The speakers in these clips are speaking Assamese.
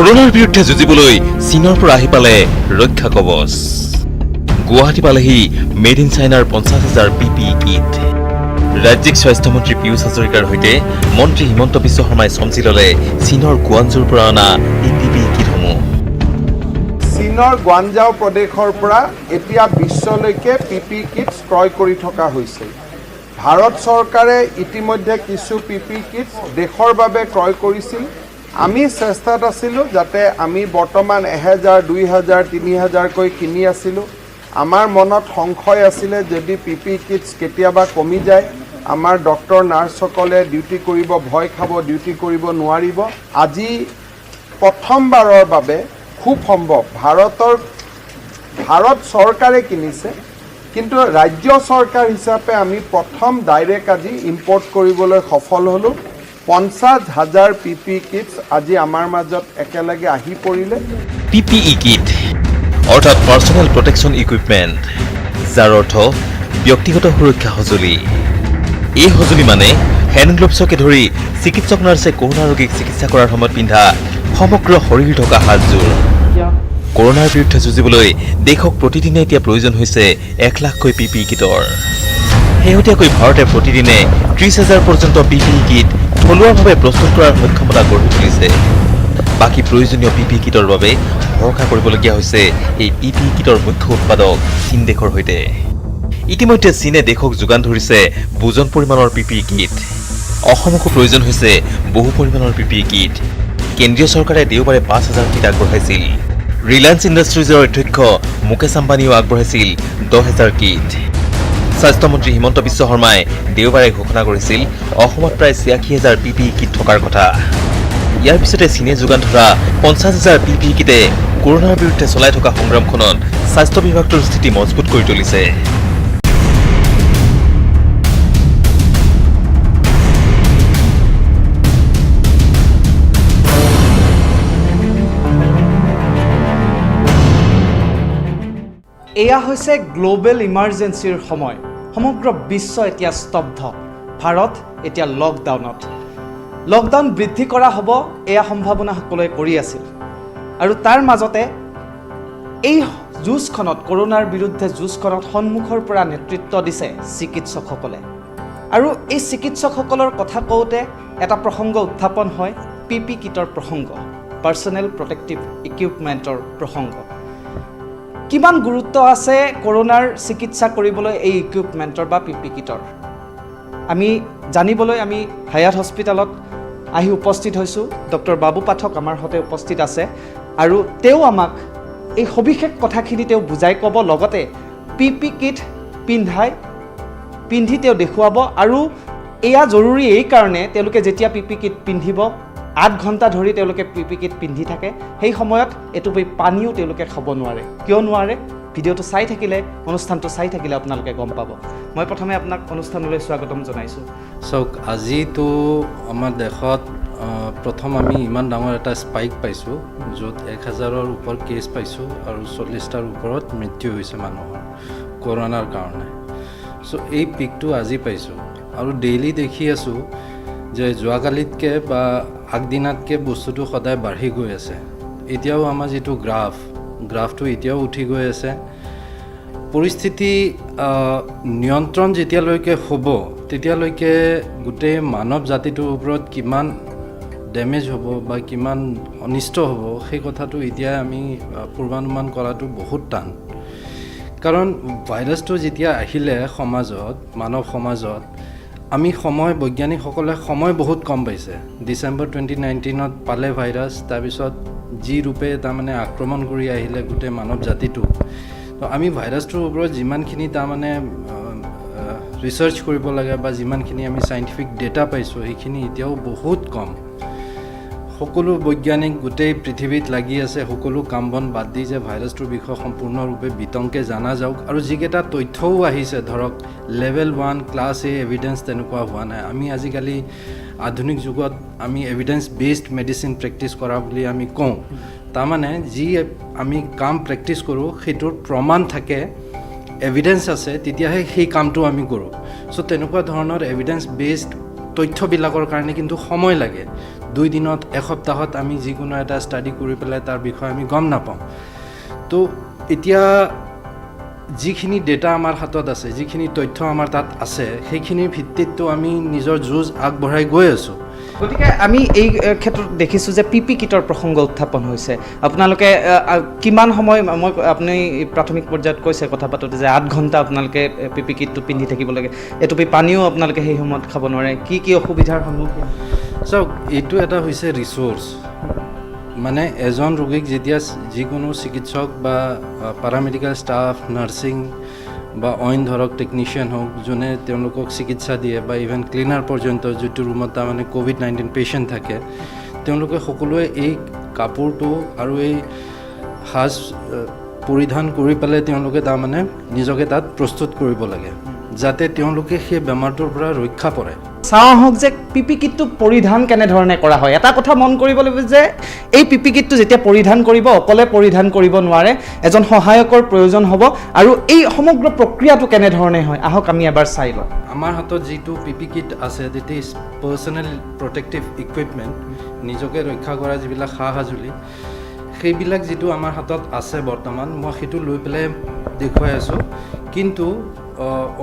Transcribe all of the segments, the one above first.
কৰোনাৰ বিৰুদ্ধে যুঁজিবলৈ চীনৰ পৰা আহি পালে ৰক্ষা কৱচ। গুৱাহাটী পালেহি মেড ইন চাইনাৰ 50,000 PPE কিট। ৰাজ্যিক স্বাস্থ্যমন্ত্ৰী পীয়ুষ হাজৰিকাৰ সৈতে মন্ত্ৰী হিমন্ত বিশ্ব শৰ্মাই চমজি ল'লে চীনৰ গুৱানজুৰ পৰা অনা এই PPE কিটসমূহ। চীনৰ গুৱানজাও প্ৰদেশৰ পৰা এতিয়া বিশ্বলৈকে PPE কিট ক্ৰয় কৰি থকা হৈছে। ভাৰত চৰকাৰে ইতিমধ্যে কিছু PPE কিট দেশৰ বাবে ক্ৰয় কৰিছিল। আমি চেষ্টাত আছিলোঁ যাতে আমি বৰ্তমান 1000, 2000, 3000কৈ কিনি আছিলোঁ। আমাৰ মনত সংশয় আছিলে যদি PPE কিটছ কেতিয়াবা কমি যায়, আমাৰ ডক্টৰ নাৰ্ছসকলে ডিউটি কৰিব ভয় খাব, ডিউটি কৰিব নোৱাৰিব। আজি প্ৰথমবাৰৰ বাবে খুব সম্ভৱ ভাৰত চৰকাৰে কিনিছে, কিন্তু ৰাজ্য চৰকাৰ হিচাপে আমি প্ৰথম ডাইৰেক্ট আজি ইম্পৰ্ট কৰিবলৈ সফল হ'লোঁ। 50,000 PPE কিটছ আজি আমাৰ মাজত একেলগে আহি পৰিলে। PPE কিট অৰ্থাৎ পাৰ্চনেল প্ৰটেকশ্যন ইকুইপমেণ্ট, যাৰ অৰ্থ ব্যক্তিগত সুৰক্ষা সঁজুলি। এই সঁজুলি মানে হেণ্ড গ্লভছকে ধৰি চিকিৎসক নাৰ্ছে কৰোনা ৰোগীক চিকিৎসা কৰাৰ সময়ত পিন্ধা সমগ্ৰ শৰীৰ থকা হাতযোৰ। কৰোনাৰ বিৰুদ্ধে যুঁজিবলৈ দেশক প্ৰতিদিনে এতিয়া প্ৰয়োজন হৈছে 1 লাখকৈ PPE কিটৰ। শেহতীয়াকৈ ভাৰতে প্ৰতিদিনে 30,000 পৰ্যন্ত PPE কিট থলুৱাভাৱে প্ৰস্তুত কৰাৰ সক্ষমতা গঢ়ি তুলিছে। বাকী প্ৰয়োজনীয় PPE কিটৰ বাবে ভৰসা কৰিবলগীয়া হৈছে এই PPE কিটৰ মুখ্য উৎপাদক চীন দেশৰ সৈতে। ইতিমধ্যে চীনে দেশক যোগান ধৰিছে বুজন পৰিমাণৰ PPE কিট। অসমকো প্ৰয়োজন হৈছে বহু পৰিমাণৰ PPE কিট। কেন্দ্ৰীয় চৰকাৰে দেওবাৰে 5,000 কিট আগবঢ়াইছিল। ৰিলায়েন্স ইণ্ডাষ্ট্ৰিজৰ অধ্যক্ষ মুকেশ আম্বানীয়েও আগবঢ়াইছিল 10,000 কিট। স্বাস্থ্যমন্ত্ৰী হিমন্ত বিশ্ব শৰ্মাই দেওবাৰে ঘোষণা কৰিছিল অসমত প্ৰায় 86,000 PPE কিট থকাৰ কথা। ইয়াৰ পিছতে চীনে যোগান ধৰা 50,000 PPE কিটে কৰোনাৰ বিৰুদ্ধে চলাই থকা সংগ্ৰামখনত স্বাস্থ্য বিভাগটোৰ স্থিতি মজবুত কৰি তুলিছে। এয়া হৈছে গ্লোবেল ইমাৰ্জেঞ্চিৰ সময়। সমগ্ৰ বিশ্ব এতিয়া স্তব্ধ। ভাৰত এতিয়া লকডাউন বৃদ্ধি কৰা হ'ব, এয়া সম্ভাৱনা সকলোৱে কৰি আছিল। আৰু তাৰ মাজতে এই যুঁজখনত, কৰোনাৰ বিৰুদ্ধে যুঁজখনত সন্মুখৰ পৰা নেতৃত্ব দিছে চিকিৎসকসকলে। আৰু এই চিকিৎসকসকলৰ কথা কওঁতে এটা প্ৰসংগ উত্থাপন হয়, PPE কিটৰ প্ৰসংগ, পাৰ্চনেল প্ৰটেক্টিভ ইকুইপমেণ্টৰ প্ৰসংগ। কিমান গুৰুত্ব আছে কৰোনাৰ চিকিৎসা কৰিবলৈ এই ইকুইপমেণ্টৰ বা PPE কিটৰ? আমি জানিবলৈ আমি হায়াত হস্পিটেলত আহি উপস্থিত হৈছোঁ। ডক্টৰ বাবু পাঠক আমাৰ সৈতে উপস্থিত আছে আৰু তেওঁ আমাক এই সবিশেষ কথাখিনি তেওঁ বুজাই ক'ব, লগতে PPE কিট পিন্ধি তেওঁ দেখুৱাব। আৰু এয়া জৰুৰী এই কাৰণে তেওঁলোকে যেতিয়া PPE কিট পিন্ধিব 8 ঘণ্টা ধৰি তেওঁলোকে PPE কিট পিন্ধি থাকে, সেই সময়ত এটুপি পানীও তেওঁলোকে খাব নোৱাৰে। কিয় নোৱাৰে? ভিডিঅ'টো চাই থাকিলে, অনুষ্ঠানটো চাই থাকিলে আপোনালোকে গম পাব। মই প্ৰথমে আপোনাক অনুষ্ঠানলৈ স্বাগতম জনাইছোঁ। চাওক, আজিতো আমাৰ দেশত প্ৰথম আমি ইমান ডাঙৰ এটা স্পাইক পাইছোঁ, য'ত 1000ৰ ওপৰত কেছ পাইছোঁ আৰু 40টাৰ ওপৰত মৃত্যু হৈছে মানুহৰ কৰোনাৰ কাৰণে। চ' এই পিকটো আজি পাইছোঁ আৰু ডেইলি দেখি আছোঁ যে যোৱাকালিতকৈ বা আগদিনাতকৈ বস্তুটো সদায় বাঢ়ি গৈ আছে। এতিয়াও আমাৰ যিটো গ্ৰাফটো এতিয়াও উঠি গৈ আছে। পৰিস্থিতি নিয়ন্ত্ৰণ যেতিয়ালৈকে হ'ব, তেতিয়ালৈকে গোটেই মানৱ জাতিটোৰ ওপৰত কিমান ডেমেজ হ'ব বা কিমান অনিষ্ট হ'ব, সেই কথাটো এতিয়া আমি পূৰ্বানুমান কৰাটো বহুত টান। কাৰণ ভাইৰাছটো যেতিয়া আহিলে মানৱ সমাজত, আমি বৈজ্ঞানিকসকলে সময় বহুত কম পাইছে। ডিচেম্বৰ 2019ত পালে ভাইৰাছ, তাৰপিছত যি ৰূপে তাৰমানে আক্ৰমণ কৰি আহিলে গোটেই মানৱ জাতিটোক। তো আমি ভাইৰাছটোৰ ওপৰত যিমানখিনি তাৰমানে ৰিচাৰ্চ কৰিব লাগে বা যিমানখিনি আমি চাইণ্টিফিক ডেটা পাইছোঁ, সেইখিনি এতিয়াও বহুত কম। সকলো বৈজ্ঞানিক গোটেই পৃথিৱীত লাগি আছে, সকলো কাম বন বাদ দি যে ভাইৰাছটোৰ বিষয়ে সম্পূৰ্ণৰূপে বিতংকে জনা যাওক। আৰু যিকেইটা তথ্যও আহিছে, ধৰক লেভেল 1 ক্লাছ A এভিডেঞ্চ তেনেকুৱা হোৱা নাই। আমি আজিকালি আধুনিক যুগত আমি এভিডেঞ্চ বেছড মেডিচিন প্ৰেক্টিছ কৰা বুলি আমি কওঁ। তাৰমানে যি আমি কাম প্ৰেক্টিছ কৰোঁ সেইটোৰ প্ৰমাণ থাকে, এভিডেঞ্চ আছে, তেতিয়াহে সেই কামটো আমি কৰোঁ। চ' তেনেকুৱা ধৰণৰ এভিডেঞ্চ বেছড তথ্যবিলাকৰ কাৰণে কিন্তু সময় লাগে। 2 দিনত এসপ্তাহত আমি যিকোনো এটা ষ্টাডি কৰি পেলাই তাৰ বিষয়ে আমি গম নাপাওঁ তো এতিয়া যিখিনি ডেটা আমাৰ হাতত আছে যিখিনি তথ্য আমাৰ তাত আছে সেইখিনিৰ ভিত্তিততো আমি নিজৰ যুঁজ আগবঢ়াই গৈ আছোঁ গতিকে আমি এই ক্ষেত্ৰত দেখিছোঁ যে পি পি কিটৰ প্ৰসংগ উত্থাপন হৈছে আপোনালোকে কিমান সময় মই আপুনি প্ৰাথমিক পৰ্যায়ত কৈছে কথা পাতোঁতে যে 8 ঘণ্টা আপোনালোকে পি পি কিটটো পিন্ধি থাকিব লাগে এটুপি পানীও আপোনালোকে সেই সময়ত খাব নোৱাৰে কি অসুবিধাৰ সন্মুখীন চাওক এইটো এটা হৈছে ৰিচোৰ্চ মানে এজন ৰোগীক যেতিয়া যিকোনো চিকিৎসক বা পাৰামেডিকেল ষ্টাফ নাৰ্ছিং বা অইন ধৰক টেকনিচিয়ান হওক যোনে তেওঁলোকক চিকিৎসা দিয়ে বা ইভেন ক্লিনাৰ পৰ্যন্ত যিটো ৰুমত তাৰমানে COVID-19 পেচেণ্ট থাকে তেওঁলোকে সকলোৱে এই কাপোৰটো আৰু এই সাজ পৰিধান কৰি পেলাই তেওঁলোকে তাৰমানে নিজকে তাত প্ৰস্তুত কৰিব লাগে যাতে তেওঁলোকে সেই বেমাৰটোৰ পৰা ৰক্ষা পৰে চাওঁ আহক যে পি পি কিটটো পৰিধান কেনেধৰণে কৰা হয় এটা কথা মন কৰিব লাগিব যে এই পি পি কিটটো যেতিয়া পৰিধান কৰিব অকলে পৰিধান কৰিব নোৱাৰে এজন সহায়কৰ প্ৰয়োজন হ'ব আৰু এই সমগ্ৰ প্ৰক্ৰিয়াটো কেনেধৰণে হয় আহক আমি এবাৰ চাই লওঁ আমাৰ হাতত যিটো পি পি কিট আছে দিট ইজ পাৰ্চনেল প্ৰটেক্টিভ ইকুইপমেণ্ট নিজকে ৰক্ষা কৰা যিবিলাক সা সঁজুলি সেইবিলাক যিটো আমাৰ হাতত আছে বৰ্তমান মই সেইটো লৈ পেলাই দেখুৱাই আছোঁ কিন্তু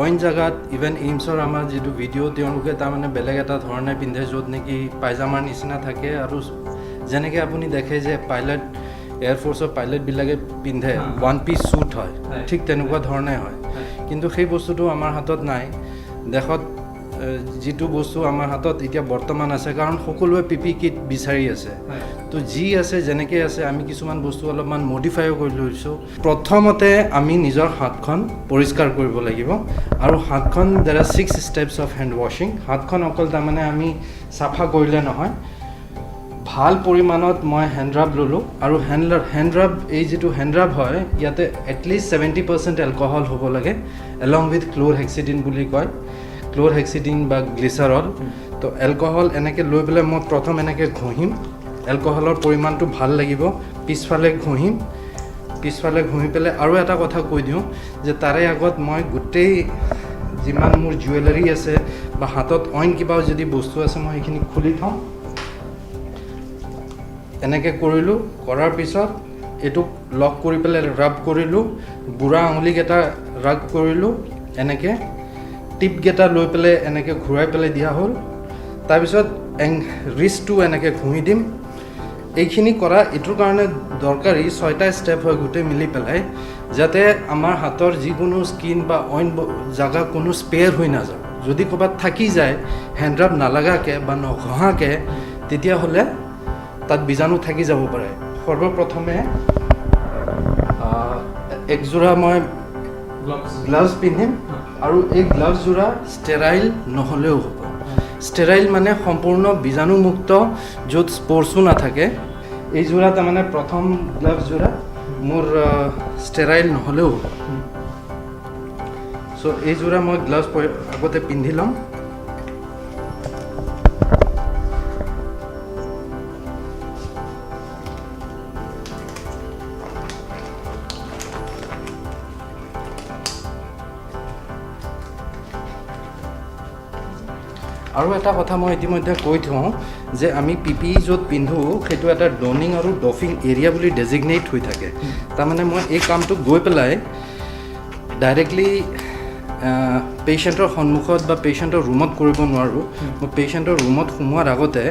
অইন জেগাত ইভেন এইমছৰ আমাৰ যিটো ভিডিঅ' তেওঁলোকে তাৰমানে বেলেগ এটা ধৰণে পিন্ধে য'ত নেকি পাইজামাৰ নিচিনা থাকে আৰু যেনেকৈ আপুনি দেখে যে পাইলট এয়াৰফ'ৰ্চৰ পাইলটবিলাকে পিন্ধে 1 পিচ শ্বুট হয় ঠিক তেনেকুৱা ধৰণে হয় কিন্তু সেই বস্তুটো আমাৰ হাতত নাই দেশত যিটো বস্তু আমাৰ হাতত এতিয়া বৰ্তমান আছে কাৰণ সকলোৱে পি পি কিট বিচাৰি আছে তো যি আছে যেনেকৈ আছে আমি কিছুমান বস্তু অলপমান মডিফাইও কৰি লৈছোঁ প্ৰথমতে আমি নিজৰ হাতখন পৰিষ্কাৰ কৰিব লাগিব আৰু হাতখন দেৰ আৰ 6 ষ্টেপছ অফ হেণ্ড ৱাশ্বিং হাতখন অকল তাৰমানে আমি চাফা কৰিলে নহয় ভাল পৰিমাণত মই হেণ্ডৰাব ল'লোঁ আৰু হেণ্ডৰাব এই যিটো হেণ্ডৰাব হয় ইয়াতে এটলিষ্ট 70% এলকহল হ'ব লাগে এলং উইথ ক্ল'ৰহেক্সিডিন বুলি কয় ক্ল'ৰহেক্সিডিন বা গ্লিচাৰল তো এলকহল এনেকৈ লৈ পেলাই মই প্ৰথম এনেকৈ ঘঁহিম এলকহলৰ পৰিমাণটো ভাল লাগিব পিছফালে ঘঁহি পেলাই আৰু এটা কথা কৈ দিওঁ যে তাৰে আগত মই গোটেই যিমান মোৰ জুৱেলাৰী আছে বা হাতত অইন কিবা যদি বস্তু আছে মই সেইখিনি খুলি থওঁ এনেকৈ কৰিলোঁ কৰাৰ পিছত এইটোক লক কৰি পেলাই ৰাব কৰিলোঁ বুঢ়া আঙুলিকেইটা ৰাব কৰিলোঁ এনেকৈ টিপকেইটা লৈ পেলাই এনেকৈ ঘূৰাই পেলাই দিয়া হ'ল তাৰপিছত ৰিষ্টটো এনেকৈ ঘঁহি দিম এইখিনি কৰা এইটোৰ কাৰণে দৰকাৰী 6টা ষ্টেপ হয় গোটেই মিলি পেলাই যাতে আমাৰ হাতৰ যিকোনো স্কিন বা অইন জাগা কোনো স্পেয়াৰ হৈ নাযায় যদি ক'ৰবাত থাকি যায় হেণ্ডৰাব নালাগাকৈ বা নঘঁহাকৈ তেতিয়াহ'লে তাত বীজাণু থাকি যাব পাৰে সৰ্বপ্ৰথমে একযোৰা মই গ্লাভছ পিন্ধিম আৰু এই গ্লাভছযোৰা ষ্টেৰাইল নহ'লেও হ'ব ষ্টেৰাইল মানে সম্পূৰ্ণ বীজাণুমুক্ত য'ত স্পৰ্ছো নাথাকে এইযোৰা তাৰমানে প্ৰথম গ্লাভছযোৰা মোৰ ষ্টেৰাইল নহ'লেও হ'ব চ' এইযোৰা মই গ্লাভছ আগতে পিন্ধি ল'ম আৰু এটা কথা মই ইতিমধ্যে কৈ থওঁ যে আমি পি পি ই য'ত পিন্ধোঁ সেইটো এটা ডনিং আৰু ডফিং এৰিয়া বুলি ডেজিগনেট হৈ থাকে তাৰমানে মই এই কামটো গৈ পেলাই ডাইৰেক্টলি পেচেণ্টৰ সন্মুখত বা পেচেণ্টৰ ৰুমত কৰিব নোৱাৰোঁ মই পেচেণ্টৰ ৰুমত সোমোৱাৰ আগতে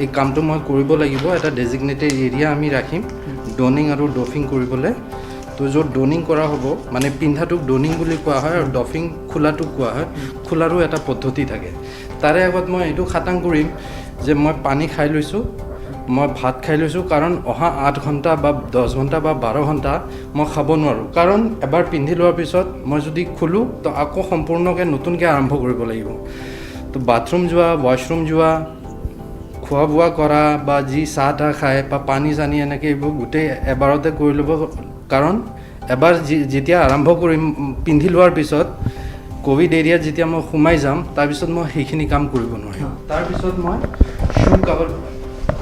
এই কামটো মই কৰিব লাগিব এটা ডেজিগনেটেড এৰিয়া আমি ৰাখিম ডনিং আৰু ডফিং কৰিবলৈ তো য'ত ডনিং কৰা হ'ব মানে পিন্ধাটোক ডনিং বুলি কোৱা হয় আৰু ডফিং খোলাটোক কোৱা হয় খোলাৰো এটা পদ্ধতি থাকে তাৰে আগত মই এইটো খাটাং কৰিম যে মই পানী খাই লৈছোঁ মই ভাত খাই লৈছোঁ কাৰণ অহা 8 ঘণ্টা বা 10 ঘণ্টা বা 12 ঘণ্টা মই খাব নোৱাৰোঁ কাৰণ এবাৰ পিন্ধি লোৱাৰ পিছত মই যদি খোলোঁ তো আকৌ সম্পূৰ্ণকৈ নতুনকৈ আৰম্ভ কৰিব লাগিব তো বাথৰুম যোৱা ৱাছৰুম যোৱা খোৱা বোৱা কৰা বা যি চাহ তাহ খায় বা পানী চানী এনেকৈ এইবোৰ গোটেই এবাৰতে কৰি ল'ব কাৰণ এবাৰ যেতিয়া আৰম্ভ কৰিম পিন্ধি লোৱাৰ পিছত কোভিড এৰিয়াত যেতিয়া মই সোমাই যাম তাৰপিছত মই সেইখিনি কাম কৰিব নোৱাৰিম তাৰপিছত মই শ্বু কাভাৰ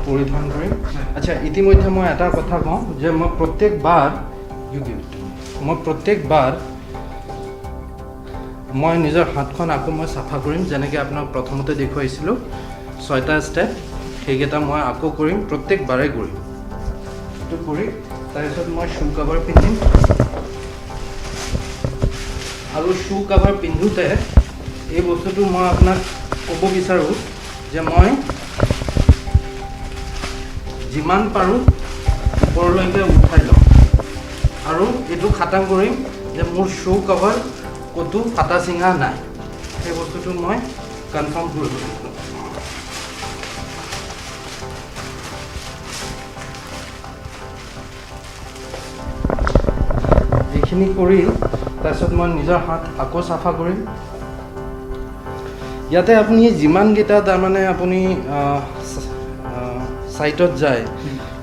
পৰিধান কৰিম আচ্ছা ইতিমধ্যে মই এটা কথা কওঁ যে মই প্ৰত্যেকবাৰ মই নিজৰ হাতখন আকৌ মই চাফা কৰিম যেনেকৈ আপোনাক প্ৰথমতে দেখুৱাইছিলোঁ 6টা ষ্টেপ সেইকেইটা মই আকৌ কৰিম, প্ৰত্যেকবাৰে কৰিম। এইটো কৰি তাৰপিছত মই শ্বু কাভাৰ পিন্ধিম, আৰু শ্বু কাভাৰ পিন্ধোতে এই বস্তুটো মই আপোনাক ক'ব বিচাৰোঁ যে মই যিমান পাৰোঁ ওপৰলৈকে উঠাই লওঁ, আৰু এইটো খাটাং কৰিম যে মোৰ শ্বু কাভাৰ ক'তো ফাটা চিঙা নাই, সেই বস্তুটো মই কনফাৰ্ম কৰিব লাগিব। এইখিনি কৰি তাৰপিছত মই নিজৰ হাত আকৌ চাফা কৰিম। ইয়াতে আপুনি যিমানকেইটা তাৰমানে আপুনি ছাইটত যায়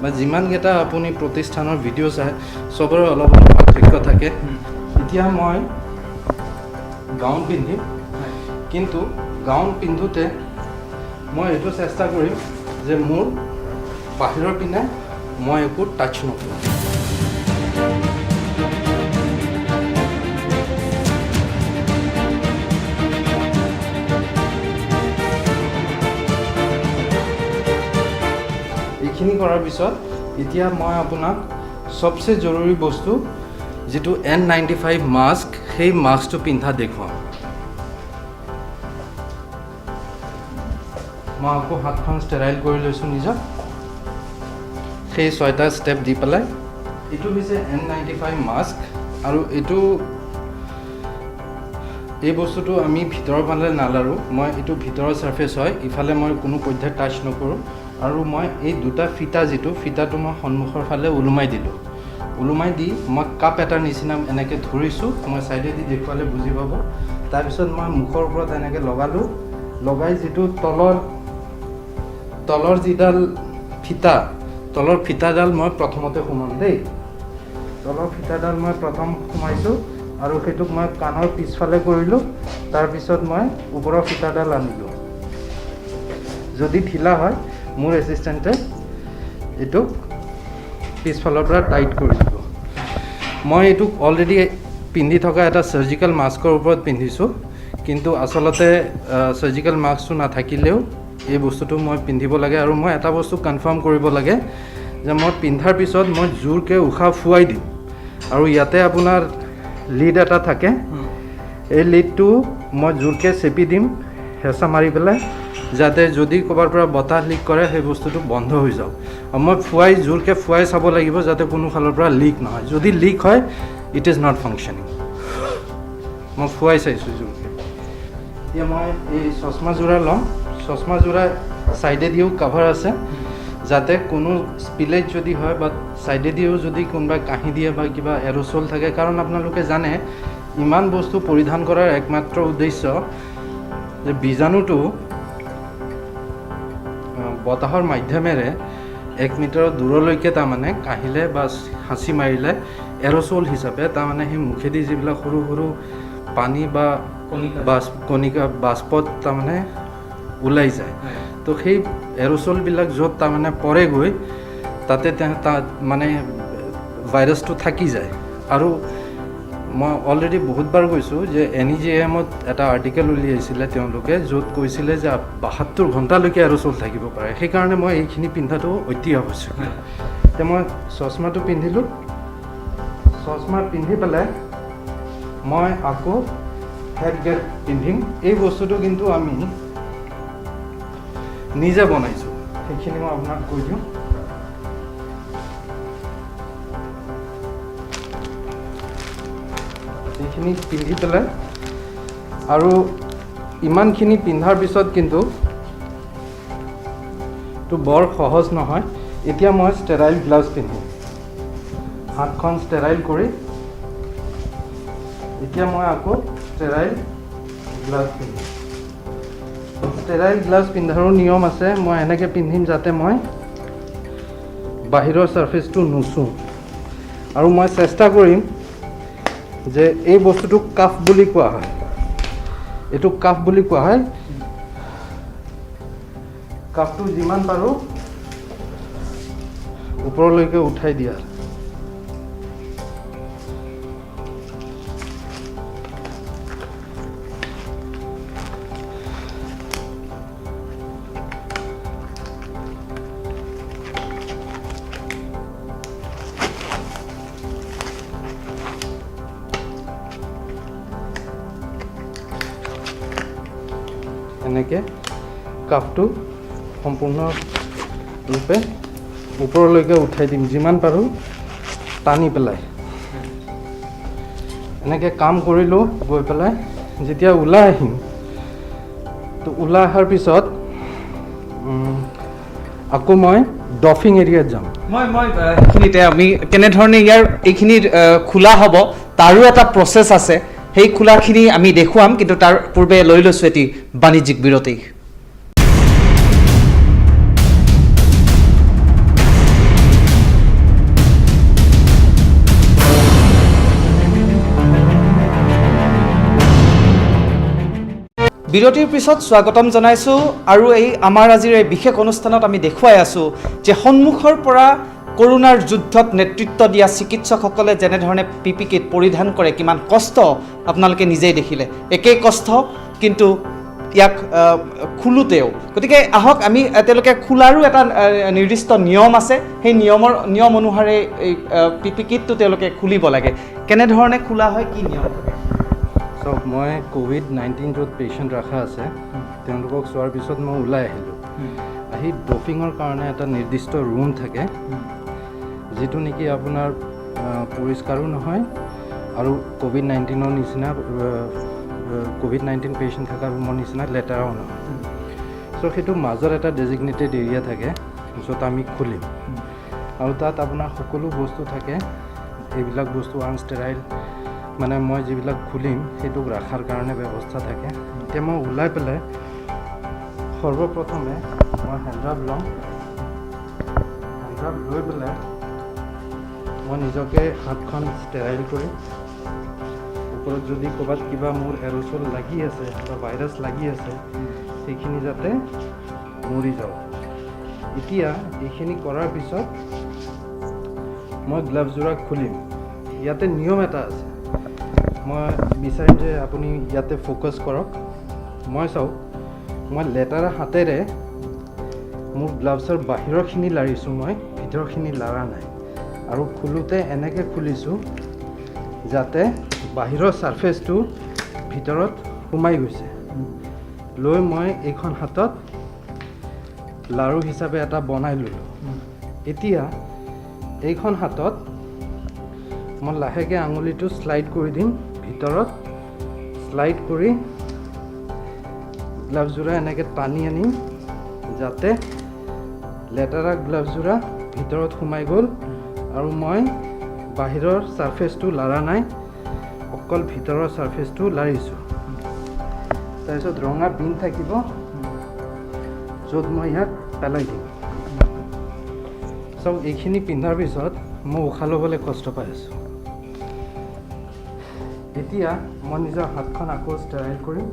বা যিমানকেইটা আপুনি প্ৰতিষ্ঠানৰ ভিডিঅ' চায় চবৰে অলপ অলপ পাৰ্থক্য থাকে। এতিয়া মই গাউন পিন্ধিম, কিন্তু গাউন পিন্ধোতে মই এইটো চেষ্টা কৰিম যে মোৰ বাহিৰৰ পিনে মই একো টাচ নকৰোঁ। এইখিনি কৰাৰ পিছত এতিয়া মই আপোনাক চবচে জৰুৰী বস্তু যিটো N95 মাস্ক, সেই মাস্কটো পিন্ধা দেখুৱাম। মই আকৌ হাতখন ষ্টেৰাইল কৰি লৈছোঁ নিজক, সেই 6টা ষ্টেপ দি পেলাই। এইটো হৈছে N95 মাস্ক, আৰু এই বস্তুটো আমি ভিতৰৰ ফালে নালাৰোঁ, মই এইটো ভিতৰৰ ছাৰ্ফেচ হয়, ইফালে মই কোনো পধ্যে টাচ নকৰোঁ। আৰু মই এই দুটা ফিটা, যিটো ফিটাটো মই সন্মুখৰ ফালে ওলোমাই দিলোঁ, ওলোমাই দি মই কাপ এটাৰ নিচিনা এনেকৈ ধৰিছোঁ, মই ছাইডেদি দেখুৱালে বুজি পাব। তাৰপিছত মই মুখৰ ওপৰত এনেকৈ লগালোঁ, লগাই যিটো তলৰ যিডাল ফিটা, তলৰ ফিটাডাল মই প্ৰথমতে সোমাম দেই। তলৰ ফিটাডাল মই প্ৰথম সোমাইছোঁ, আৰু সেইটোক মই কাণৰ পিছফালে কৰিলোঁ। তাৰপিছত মই ওপৰৰ ফিটাডাল আনিলোঁ। যদি ঢিলা হয় মোৰ এছিষ্টেণ্টে এইটোক পিছফালৰ পৰা টাইট কৰি দিব। মই এইটোক অলৰেডি পিন্ধি থকা এটা চাৰ্জিকেল মাস্কৰ ওপৰত পিন্ধিছোঁ, কিন্তু আচলতে চাৰ্জিকেল মাস্কটো নাথাকিলেও এই বস্তুটো মই পিন্ধিব লাগে। আৰু মই এটা বস্তু কনফাৰ্ম কৰিব লাগে যে মই পিন্ধাৰ পিছত মই জোৰকৈ উশাহ ফুৱাই দিম, আৰু ইয়াতে আপোনাৰ লিড এটা থাকে, এই লিডটো মই জোৰকৈ চেপি দিম হেঁচা মাৰি পেলাই, যাতে যদি ক'ৰবাৰ পৰা বতাহ লিক কৰে সেই বস্তুটো বন্ধ হৈ যাওক। আৰু মই জোৰকৈ ফুৱাই চাব লাগিব যাতে কোনো ফালৰ পৰা লিক নহয়। যদি লিক হয় ইট ইজ নট ফাংচনিং। মই ফুৱাই চাইছোঁ জোৰকৈ। এতিয়া মই এই চশমাযোৰা ল'ম, চশমাযোৰা ছাইডেদিও কাভাৰ আছে, যাতে কোনো স্পিলেজ যদি হয় বা ছাইডেদিও যদি কোনোবাই কাঢ়ি দিয়ে বা কিবা এৰ'চল থাকে, কাৰণ আপোনালোকে জানে ইমান বস্তু পৰিধান কৰাৰ একমাত্ৰ উদ্দেশ্য যে বীজাণুটো বতাহৰ মাধ্যমেৰে 1 মিটাৰৰ দূৰলৈকে তাৰমানে কাঢ়িলে বা সাঁচি মাৰিলে এৰ'চল হিচাপে তাৰমানে সেই মুখেদি যিবিলাক সৰু সৰু পানী বা কণিকা বাষ্পত তাৰমানে ওলাই যায়। তো সেই এৰ'চলবিলাক য'ত তাৰমানে পৰেগৈ তাতে মানে ভাইৰাছটো থাকি যায়। আৰু মই অলৰেডি বহুতবাৰ কৈছোঁ যে NEJM-ত এটা আৰ্টিকেল উলিয়াইছিলে তেওঁলোকে, য'ত কৈছিলে যে 72 ঘণ্টালৈকে এৰ'চল থাকিব পাৰে। সেইকাৰণে মই এইখিনি পিন্ধাটো অতি আৱশ্যক। এতিয়া মই চশমাটো পিন্ধিলোঁ, চশমা পিন্ধি পেলাই মই আকৌ হেড গেট পিন্ধিম। এই বস্তুটো কিন্তু আমি নিজে বনাইছোঁ, সেইখিনি মই আপোনাক কৈ দিওঁ। এইখিনি পিন্ধি পেলাই, আৰু ইমানখিনি পিন্ধাৰ পিছত কিন্তু এইটো বৰ সহজ নহয়। এতিয়া মই ষ্টেৰাইল গ্লাভছ পিন্ধিম, হাতখন ষ্টেৰাইল কৰি। এতিয়া মই আকৌ ষ্টেৰাইল গ্লাভছ পিন্ধিম। ষ্টেৰাইল গ্লাভছ পিন্ধাৰো নিয়ম আছে। মই এনেকৈ পিন্ধিম যাতে মই বাহিৰৰ ছাৰ্ফেচটো নুচুওঁ, আৰু মই চেষ্টা কৰিম যে এই বস্তুটোক কাফ বুলি কোৱা হয়, এইটো কাফ বুলি কোৱা হয়। কাফটো যিমান পাৰোঁ ওপৰলৈকে উঠাই দিয়া। এনেকৈ কাপটো সম্পূৰ্ণৰূপে ওপৰলৈকে উঠাই দিম, যিমান পাৰোঁ টানি পেলাই। এনেকৈ কাম কৰিলোঁ, গৈ পেলাই যেতিয়া ওলাই আহিম, তো ওলাই অহাৰ পিছত আকৌ মই ডফিং এৰিয়াত যাম। মই সেইখিনিতে আমি কেনেধৰণে ইয়াৰ এইখিনি খোলা হ'ব তাৰো এটা প্ৰচেছ আছে, সেই খোলাখিনি আমি দেখুৱাম, কিন্তু তাৰ পূৰ্বে লৈ লৈছোঁ এটি বাণিজ্যিক বিৰতি। বিৰতিৰ পিছত স্বাগতম জনাইছোঁ আৰু এই আমাৰ আজিৰ এই বিশেষ অনুষ্ঠানত আমি দেখুৱাই আছোঁ যে সন্মুখৰ পৰা কৰোনাৰ যুদ্ধত নেতৃত্ব দিয়া চিকিৎসকসকলে যেনেধৰণে PPE কিট পৰিধান কৰে, কিমান কষ্ট আপোনালোকে নিজেই দেখিলে, একেই কষ্ট কিন্তু ইয়াক খোলোতেও। গতিকে আহক আমি তেওঁলোকে খোলাৰো এটা নিৰ্দিষ্ট নিয়ম আছে, সেই নিয়ম অনুসাৰে এই PPE কিটটো তেওঁলোকে খুলিব লাগে। কেনেধৰণে খোলা হয়, কি নিয়ম থাকে? চাওক, মই COVID-19 য'ত পেচেণ্ট ৰখা আছে তেওঁলোকক চোৱাৰ পিছত মই ওলাই আহিলোঁ। আহি ডপিঙৰ কাৰণে এটা নিৰ্দিষ্ট ৰুম থাকে, যিটো নেকি আপোনাৰ পৰিষ্কাৰো নহয় আৰু COVID-19ৰ নিচিনা COVID-19 পেচেণ্ট থকা ৰুমৰ নিচিনা লেতেৰাও নহয়। চ' সেইটো মাজত এটা ডেজিগনেটেড এৰিয়া থাকে য'ত আমি খুলিম, আৰু তাত আপোনাৰ সকলো বস্তু থাকে। এইবিলাক বস্তু আনষ্টেৰাইল, মানে মই যিবিলাক খুলিম সেইটোক ৰখাৰ কাৰণে ব্যৱস্থা থাকে। এতিয়া মই ওলাই পেলাই সৰ্বপ্ৰথমে মই হেণ্ডৰাব ল'ম। হেণ্ডৰাব লৈ পেলাই মই নিজকে হাতখন ষ্টেৰাইল কৰি, ওপৰত যদি ক'ৰবাত কিবা মোৰ এৰ'চল লাগি আছে বা ভাইৰাছ লাগি আছে সেইখিনি যাতে মৰি যাওক। এতিয়া এইখিনি কৰাৰ পিছত মই গ্লাভছযোৰা খুলিম। ইয়াতে নিয়ম এটা আছে, মই বিচাৰিম যে আপুনি ইয়াতে ফ'কাছ কৰক। মই চাওক, মই লেতেৰা হাতেৰে মোৰ গ্লাভছৰ বাহিৰৰখিনি লাৰিছোঁ, মই ভিতৰখিনি লাৰা নাই। আৰু খোলোতে এনেকৈ খুলিছোঁ যাতে বাহিৰৰ ছাৰ্ফেচটো ভিতৰত সোমাই গৈছে। লৈ মই এইখন হাতত লাৰু হিচাপে এটা বনাই ল'লোঁ। এতিয়া এইখন হাতত মই লাহেকৈ আঙুলিটো শ্লাইড কৰি দিম ভিতৰত, শ্লাইড কৰি গ্লাভছযোৰা এনেকৈ টানি আনিম যাতে লেতেৰা গ্লাভছযোৰা ভিতৰত সোমাই গ'ল আৰু মই বাহিৰৰ ছাৰ্ফেচটো লাৰা নাই, অকল ভিতৰৰ ছাৰ্ফেচটো লাৰিছোঁ। তাৰপিছত ৰঙা বিন থাকিব য'ত মই ইয়াক পেলাই দিম। চাওক, এইখিনি পিন্ধাৰ পিছত মই উশাহ ল'বলৈ কষ্ট পাই আছোঁ। এতিয়া মই নিজৰ হাতখন আকৌ ষ্টেৰাইল কৰিম।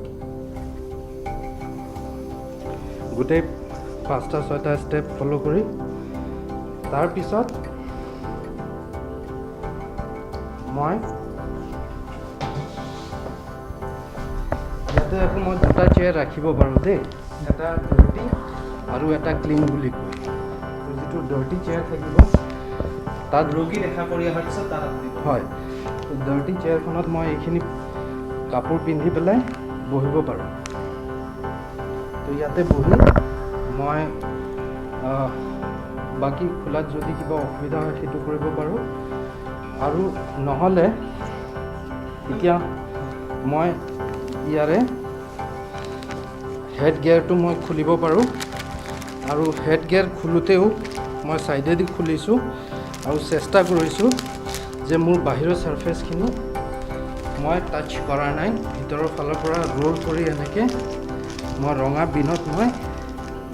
গোটেই 5-6টা ষ্টেপ ফ'ল' কৰি তাৰপিছত মই ইয়াতে আকৌ মই 2টা চেয়াৰ ৰাখিব পাৰোঁ দেই, এটা ডাৰ্টি আৰু এটা ক্লিন বুলি কয়। যিটো ডাৰ্টি চেয়াৰ থাকিব তাত ৰোগী দেখা কৰি অহাৰ পিছত তাত হয়, ডাৰ্টি চেয়াৰখনত মই এইখিনি কাপোৰ পিন্ধি পেলাই বহিব পাৰোঁ। তো ইয়াতে বহি মই বাকী খোলাত যদি কিবা অসুবিধা হয় সেইটো কৰিব পাৰোঁ, আৰু নহ'লে এতিয়া মই ইয়াৰে হেড গিয়াৰটো মই খুলিব পাৰোঁ। আৰু হেড গিয়াৰ খোলোতেও মই ছাইডেদি খুলিছোঁ আৰু চেষ্টা কৰিছোঁ যে মোৰ বাহিৰৰ ছাৰ্ফেচখিনি মই টাচ কৰা নাই, ভিতৰৰ ফালৰ পৰা ৰোল কৰি এনেকৈ মই ৰঙা বিনত মই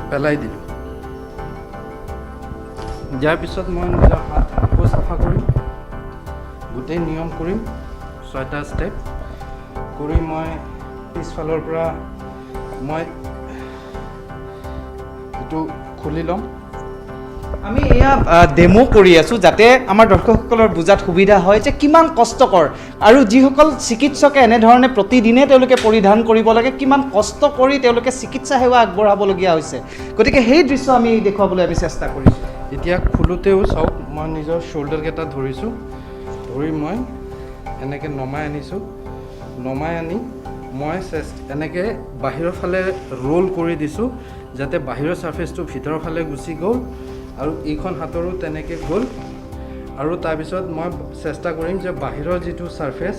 পেলাই দিলোঁ। যাৰ পিছত মই নিজৰ হাত আকৌ চাফা কৰিম, গোটেই নিয়ম কৰিম, 6টা ষ্টেপ কৰি মই পিছফালৰ পৰা মই এইটো খুলি ল'ম। আমি এয়া ডেমো কৰি আছোঁ যাতে আমাৰ দৰ্শকসকলৰ বুজাত সুবিধা হয় যে কিমান কষ্টকৰ, আৰু যিসকল চিকিৎসকে এনেধৰণে প্ৰতিদিনে তেওঁলোকে পৰিধান কৰিব লাগে, কিমান কষ্ট কৰি তেওঁলোকে চিকিৎসা সেৱা আগবঢ়াবলগীয়া হৈছে। গতিকে সেই দৃশ্য আমি দেখুৱাবলৈ আমি চেষ্টা কৰিছোঁ। এতিয়া খোলোতেও চাওক, মই নিজৰ শ্বল্ডাৰকেইটা ধৰিছোঁ, ধৰি মই এনেকৈ নমাই আনিছোঁ, নমাই আনি মই এনেকৈ বাহিৰৰ ফালে ৰোল কৰি দিছোঁ যাতে বাহিৰৰ ছাৰ্ফেচটো ভিতৰৰ ফালে গুচি গ'ল আৰু এইখন হাতৰো তেনেকৈ গ'ল আৰু তাৰপিছত মই চেষ্টা কৰিম যে বাহিৰৰ যিটো ছাৰ্ফেচ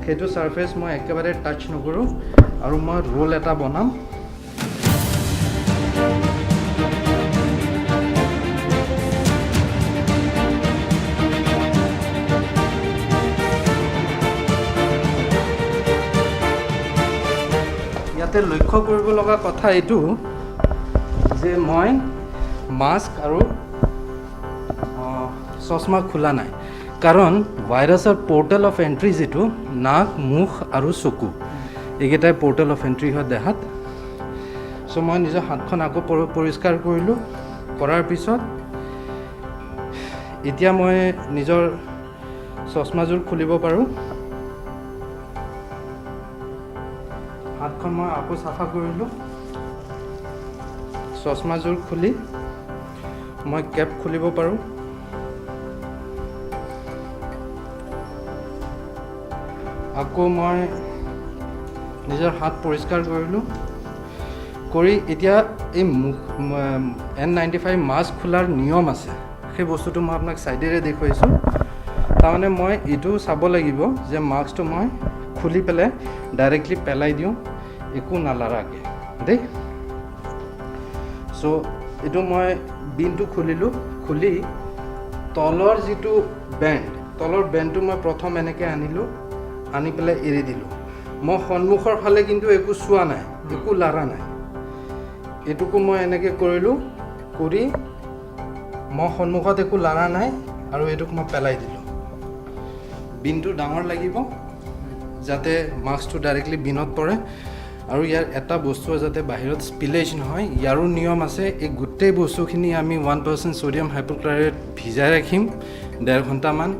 সেইটো ছাৰ্ফেচ মই একেবাৰে টাচ নকৰোঁ আৰু মই ৰোল এটা বনাম। ইয়াতে লক্ষ্য কৰিব লগা কথা এইটো যে মই মাস্ক আৰু চশমা খোলা নাই, কাৰণ ভাইৰাছৰ পৰ্টেল অফ এণ্ট্ৰি যিটো নাক, মুখ আৰু চকু, এইকেইটাই পৰ্টেল অফ এণ্ট্ৰি হয় দেহাত। চ' মই নিজৰ হাতখন আকৌ পৰিষ্কাৰ কৰিলোঁ, কৰাৰ পিছত এতিয়া মই নিজৰ চশমাযোৰ খুলিব পাৰোঁ। হাতখন মই আকৌ চাফা কৰিলোঁ, চশমাযোৰ খুলি মই কেপ খুলিব পাৰোঁ। আকৌ মই নিজৰ হাত পৰিষ্কাৰ কৰিলোঁ, কৰি এতিয়া এই N95 মাস্ক খোলাৰ নিয়ম আছে, সেই বস্তুটো মই আপোনাক ছাইডেৰে দেখুৱাইছোঁ। তাৰমানে মই এইটো চাব লাগিব যে মাস্কটো মই খুলি পেলাই ডাইৰেক্টলি পেলাই দিওঁ একো নালাৰাকৈ দেই। চ' এইটো মই বিনটো খুলিলোঁ, খুলি তলৰ যিটো বেণ্ড, তলৰ বেণ্ডটো মই প্ৰথম এনেকৈ আনিলোঁ, আনি পেলাই এৰি দিলোঁ। মই সন্মুখৰ ফালে কিন্তু একো চোৱা নাই, একো লাৰা নাই। এইটোকো মই এনেকৈ কৰিলোঁ, কৰি মই সন্মুখত একো লাৰা নাই আৰু এইটোক মই পেলাই দিলোঁ। বিনটো ডাঙৰ লাগিব যাতে মাস্কটো ডাইৰেক্টলি বিনত পৰে আৰু ইয়াৰ এটা বস্তু যাতে বাহিৰত স্পিলেজ নহয়, ইয়াৰো নিয়ম আছে। এই গোটেই বস্তুখিনি আমি 1% ছ'ডিয়াম হাইপ'ক্লৰাইড ভিজাই ৰাখিম 1.5 ঘণ্টামান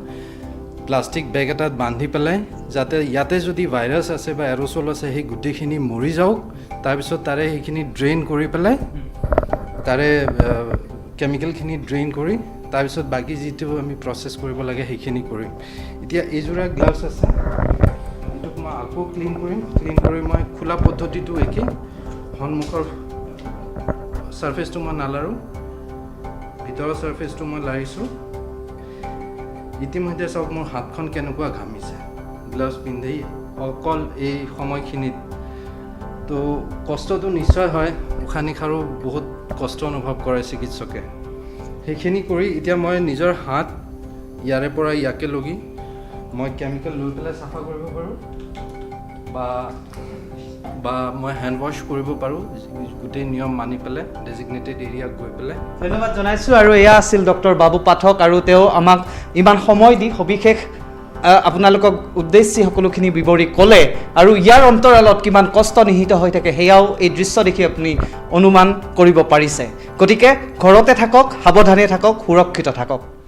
প্লাষ্টিক বেগ এটাত বান্ধি পেলাই, যাতে ইয়াতে যদি ভাইৰাছ আছে বা এৰ'চল আছে সেই গোটেইখিনি মৰি যাওক। তাৰপিছত তাৰে সেইখিনি ড্ৰেইন কৰি পেলাই, তাৰে কেমিকেলখিনি ড্ৰেইন কৰি তাৰপিছত বাকী যিটো আমি প্ৰচেছ কৰিব লাগে সেইখিনি কৰিম। এতিয়া এইযোৰা গ্লাভছ আছে, এইটোক মই আকৌ ক্লিন কৰিম। ক্লিন কৰি মই খোলা পদ্ধতিটো একেই, সন্মুখৰ ছাৰ্ফেচটো মই নালাৰোঁ, ভিতৰৰ ছাৰ্ফেচটো মই লাৰিছোঁ। ইতিমধ্যে চাওক মোৰ হাতখন কেনেকুৱা ঘামিছে গ্লাভছ পিন্ধি অকল এই সময়খিনিত। তো কষ্টটো নিশ্চয় হয়, উশাহ নিশাৰো বহুত কষ্ট অনুভৱ কৰে চিকিৎসকে। সেইখিনি কৰি এতিয়া মই নিজৰ হাত ইয়াৰে পৰা ইয়াকে লগি মই কেমিকেল লৈ পেলাই চাফা কৰিব পাৰোঁ বা মই হেণ্ড ৱাছ কৰিব পাৰোঁ, গোটেই নিয়ম মানি পেলাই ডেজিগনেটেড এৰিয়াত গৈ পেলাই। ধন্যবাদ জনাইছোঁ। আৰু এয়া আছিল ডক্টৰ বাবু পাঠক, আৰু তেওঁ আমাক ইমান সময় দি সবিশেষ আপোনালোকক উদ্দেশ্যি সকলোখিনি বিৱৰি ক'লে, আৰু ইয়াৰ অন্তৰালত কিমান কষ্ট নিহিত হৈ থাকে সেয়াও এই দৃশ্য দেখি আপুনি অনুমান কৰিব পাৰিছে। গতিকে ঘৰতে থাকক, সাৱধানে থাকক, সুৰক্ষিত থাকক।